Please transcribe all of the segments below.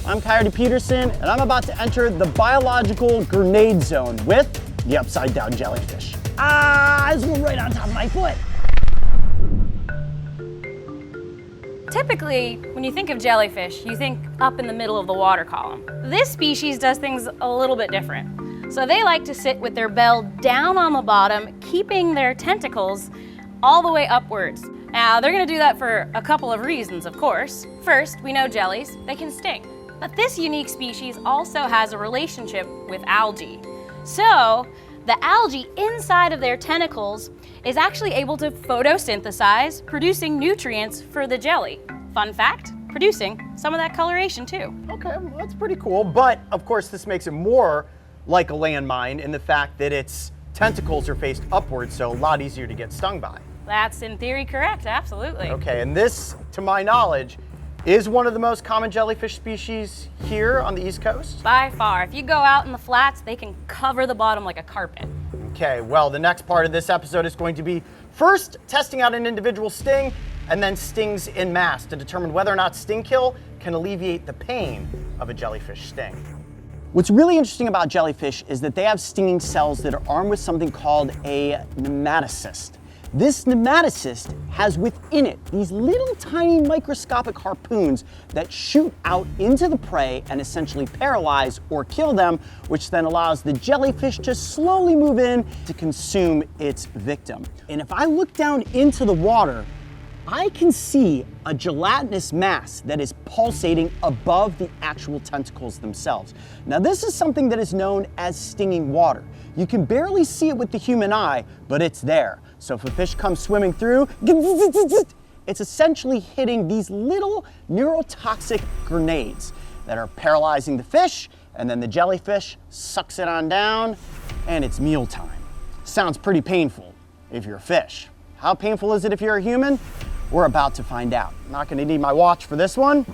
I'm Coyote Peterson, and I'm about to enter the biological grenade zone with the Upside-Down Jellyfish. There's one right on top of my foot. Typically, when you think of jellyfish, you think up in the middle of the water column. This species does things a little bit different. So they like to sit with their bell down on the bottom, keeping their tentacles all the way upwards. Now, they're gonna do that for a couple of reasons, of course. First, we know jellies, they can sting. But this unique species also has a relationship with algae. So, the algae inside of their tentacles is actually able to photosynthesize, producing nutrients for the jelly. Fun fact, producing some of that coloration too. Okay, well, that's pretty cool. But of course, this makes it more like a landmine in the fact that its tentacles are faced upwards, so a lot easier to get stung by. That's in theory correct, absolutely. Okay, and this, to my knowledge, is one of the most common jellyfish species here on the East Coast? By far. If you go out in the flats, they can cover the bottom like a carpet. Okay, well, the next part of this episode is going to be first testing out an individual sting, and then stings in mass to determine whether or not sting kill can alleviate the pain of a jellyfish sting. What's really interesting about jellyfish is that they have stinging cells that are armed with something called a nematocyst. This nematocyst has within it these little tiny microscopic harpoons that shoot out into the prey and essentially paralyze or kill them, which then allows the jellyfish to slowly move in to consume its victim. And if I look down into the water, I can see a gelatinous mass that is pulsating above the actual tentacles themselves. Now, this is something that is known as stinging water. You can barely see it with the human eye, but it's there. So if a fish comes swimming through, it's essentially hitting these little neurotoxic grenades that are paralyzing the fish, and then the jellyfish sucks it on down, and it's mealtime. Sounds pretty painful if you're a fish. How painful is it if you're a human? We're about to find out. I'm not gonna need my watch for this one,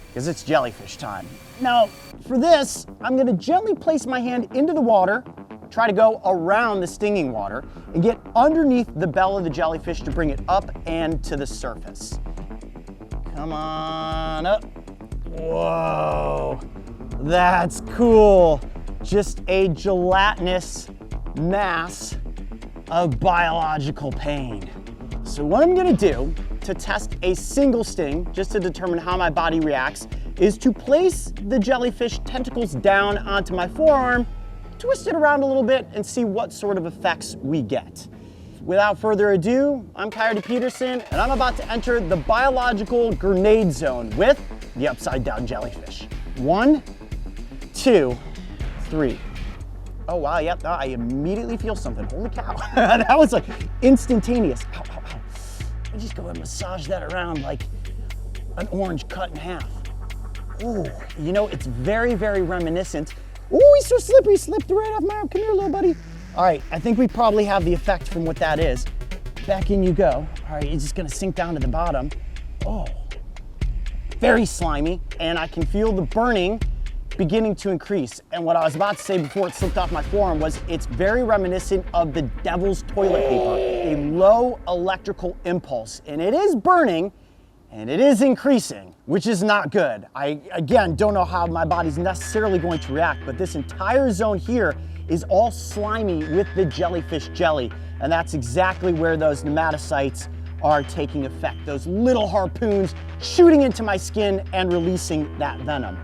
because it's jellyfish time. Now, for this, I'm gonna gently place my hand into the water, try to go around the stinging water, and get underneath the bell of the jellyfish to bring it up and to the surface. Come on up. Whoa, that's cool. Just a gelatinous mass of biological pain. So what I'm gonna do to test a single sting, just to determine how my body reacts, is to place the jellyfish tentacles down onto my forearm, twist it around a little bit, and see what sort of effects we get. Without further ado, I'm Coyote Peterson, and I'm about to enter the biological grenade zone with the Upside-Down Jellyfish. 1, 2, 3. Oh wow, yep, I immediately feel something. Holy cow, that was like instantaneous. Ow, ow, ow. Let me just go and massage that around like an orange cut in half. Ooh, you know, it's very, very reminiscent. Ooh, he's so slippery, slipped right off my arm. Come here, little buddy. All right, I think we probably have the effect from what that is. Back in you go. All right, you're just gonna sink down to the bottom. Oh, very slimy, and I can feel the burning beginning to increase. And what I was about to say before it slipped off my forearm was it's very reminiscent of the devil's toilet paper, a low electrical impulse. And it is burning, and it is increasing, which is not good. I, again, don't know how my body's necessarily going to react, but this entire zone here is all slimy with the jellyfish jelly. And that's exactly where those nematocytes are taking effect. Those little harpoons shooting into my skin and releasing that venom.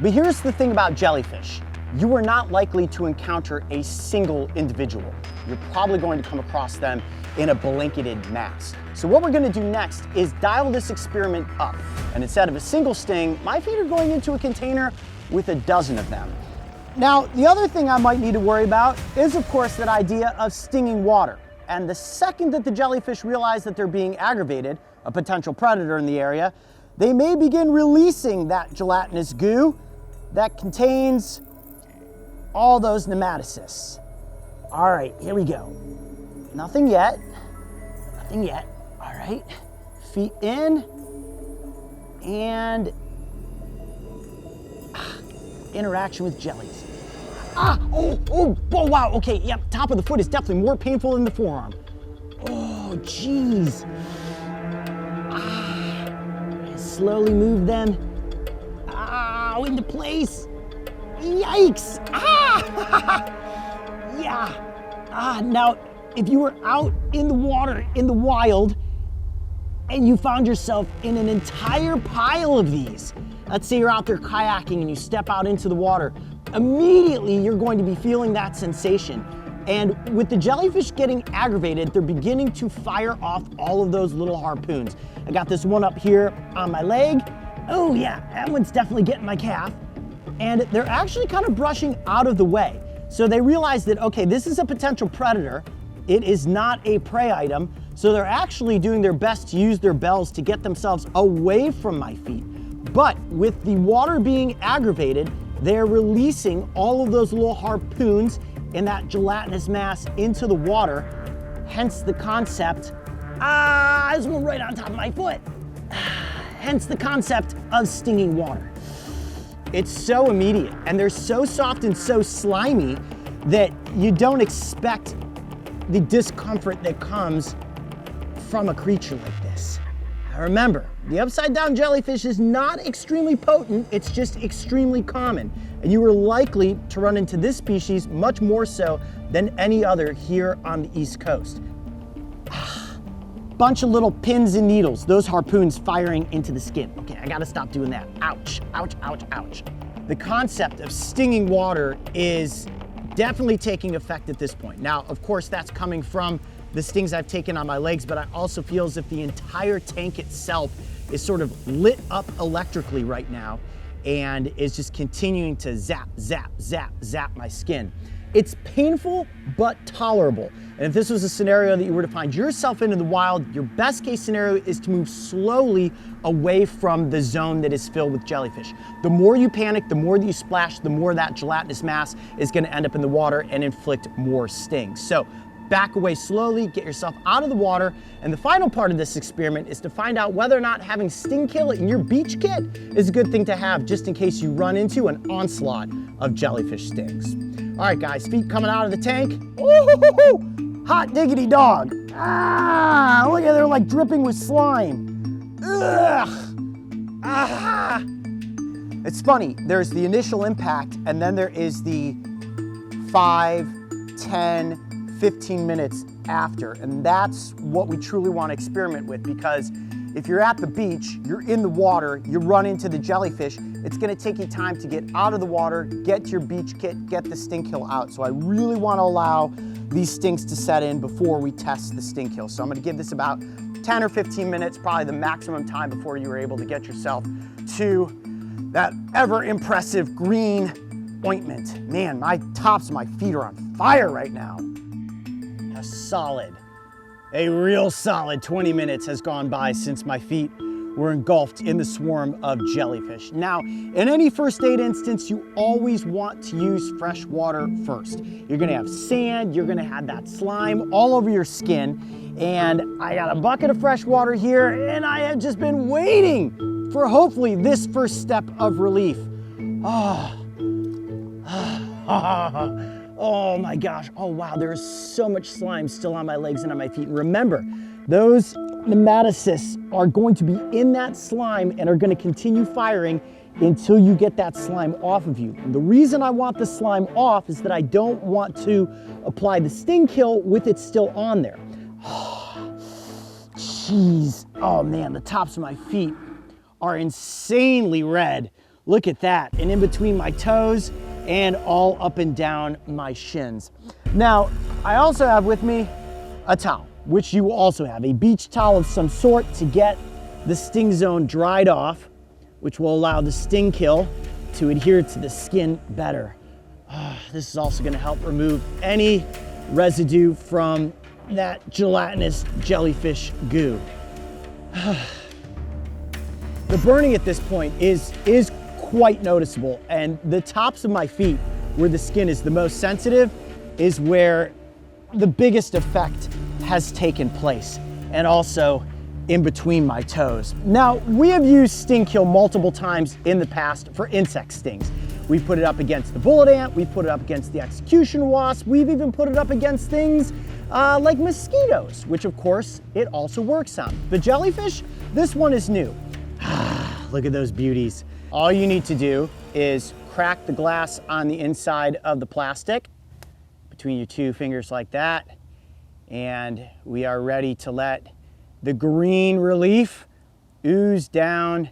But here's the thing about jellyfish. You are not likely to encounter a single individual. You're probably going to come across them in a blanketed mass. So what we're gonna do next is dial this experiment up. And instead of a single sting, my feet are going into a container with a dozen of them. Now, the other thing I might need to worry about is, of course, that idea of stinging water. And the second that the jellyfish realize that they're being aggravated, a potential predator in the area, they may begin releasing that gelatinous goo that contains all those nematocysts. All right, here we go. Nothing yet, nothing yet. All right, feet in, and interaction with jellies. Oh, wow, okay, yep, top of the foot is definitely more painful than the forearm. Oh, geez. Slowly move them. into place. Yikes! Ah! Yeah. Now, if you were out in the water, in the wild, and you found yourself in an entire pile of these, let's say you're out there kayaking and you step out into the water, immediately you're going to be feeling that sensation. And with the jellyfish getting aggravated, they're beginning to fire off all of those little harpoons. I got this one up here on my leg. Oh yeah, that one's definitely getting my calf. And they're actually kind of brushing out of the way. So they realize that, okay, this is a potential predator. It is not a prey item. So they're actually doing their best to use their bells to get themselves away from my feet. But with the water being aggravated, they're releasing all of those little harpoons in that gelatinous mass into the water. Hence the concept, there's one right on top of my foot. Hence the concept of stinging water. It's so immediate, and they're so soft and so slimy that you don't expect the discomfort that comes from a creature like this. Now remember, the upside-down jellyfish is not extremely potent, it's just extremely common. And you are likely to run into this species much more so than any other here on the East Coast. Bunch of little pins and needles, those harpoons firing into the skin. Okay, I gotta stop doing that. Ouch, ouch, ouch, ouch. The concept of stinging water is definitely taking effect at this point. Now, of course, that's coming from the stings I've taken on my legs, but I also feel as if the entire tank itself is sort of lit up electrically right now and is just continuing to zap, zap, zap, zap my skin. It's painful, but tolerable. And if this was a scenario that you were to find yourself in the wild, your best case scenario is to move slowly away from the zone that is filled with jellyfish. The more you panic, the more that you splash, the more that gelatinous mass is gonna end up in the water and inflict more stings. So back away slowly, get yourself out of the water. And the final part of this experiment is to find out whether or not having sting kill in your beach kit is a good thing to have just in case you run into an onslaught of jellyfish stings. All right, guys, feet coming out of the tank. Ooh, hot diggity dog. Look at they're like dripping with slime. Ugh. It's funny, there's the initial impact and then there is the 5, 10, 15 minutes after. And that's what we truly want to experiment with, because if you're at the beach, you're in the water, you run into the jellyfish, it's gonna take you time to get out of the water, get to your beach kit, get the sting kill out. So I really want to allow these stings to set in before we test the sting kill. So I'm gonna give this about 10 or 15 minutes, probably the maximum time before you were able to get yourself to that ever impressive green ointment. Man, my tops of my feet are on fire right now. A real solid 20 minutes has gone by since my feet were engulfed in the swarm of jellyfish. Now, in any first aid instance, you always want to use fresh water first. You're gonna have sand, you're gonna have that slime all over your skin, and I got a bucket of fresh water here, and I have just been waiting for hopefully this first step of relief. Oh my gosh, oh wow, there is so much slime still on my legs and on my feet. And remember, those nematocysts are going to be in that slime and are gonna continue firing until you get that slime off of you. And the reason I want the slime off is that I don't want to apply the sting kill with it still on there. Jeez, oh man, the tops of my feet are insanely red. Look at that, and in between my toes, and all up and down my shins. Now, I also have with me a towel, which you will also have, a beach towel of some sort to get the sting zone dried off, which will allow the sting kill to adhere to the skin better. This is also gonna help remove any residue from that gelatinous jellyfish goo. The burning at this point is quite noticeable, and the tops of my feet, where the skin is the most sensitive, is where the biggest effect has taken place, and also in between my toes. Now, we have used sting kill multiple times in the past for insect stings. We put it up against the bullet ant, we put it up against the execution wasp, we've even put it up against things like mosquitoes, which of course it also works on. The jellyfish, this one is new. Look at those beauties. All you need to do is crack the glass on the inside of the plastic between your two fingers like that. And we are ready to let the green relief ooze down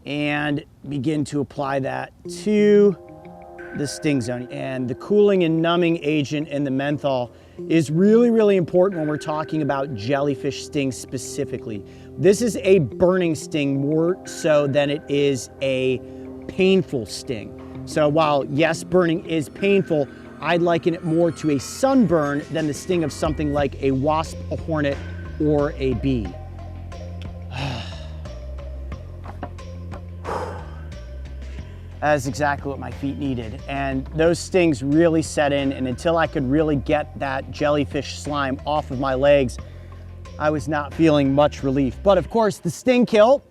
and begin to apply that to the sting zone. And the cooling and numbing agent in the menthol is really, really important when we're talking about jellyfish stings specifically. This is a burning sting more so than it is a painful sting. So while yes, burning is painful, I'd liken it more to a sunburn than the sting of something like a wasp, a hornet, or a bee. That is exactly what my feet needed. And those stings really set in, and until I could really get that jellyfish slime off of my legs, I was not feeling much relief. But of course, the sting kill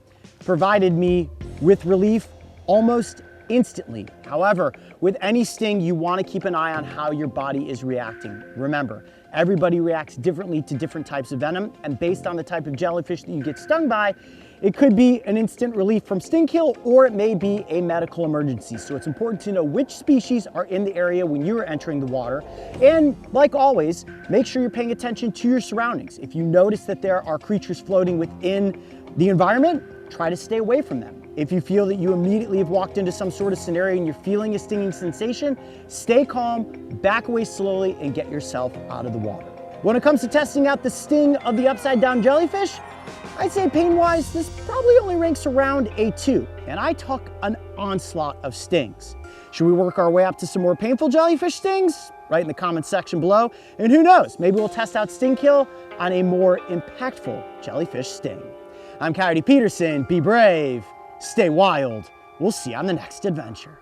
provided me with relief almost instantly. However, with any sting, you want to keep an eye on how your body is reacting. Remember, everybody reacts differently to different types of venom, and based on the type of jellyfish that you get stung by, it could be an instant relief from sting kill, or it may be a medical emergency. So it's important to know which species are in the area when you are entering the water. And like always, make sure you're paying attention to your surroundings. If you notice that there are creatures floating within the environment, try to stay away from them. If you feel that you immediately have walked into some sort of scenario and you're feeling a stinging sensation, stay calm, back away slowly, and get yourself out of the water. When it comes to testing out the sting of the upside-down jellyfish, I'd say pain-wise, this probably only ranks around a 2, and I took an onslaught of stings. Should we work our way up to some more painful jellyfish stings? Write in the comments section below, and who knows, maybe we'll test out sting kill on a more impactful jellyfish sting. I'm Coyote Peterson. Be brave, stay wild. We'll see you on the next adventure.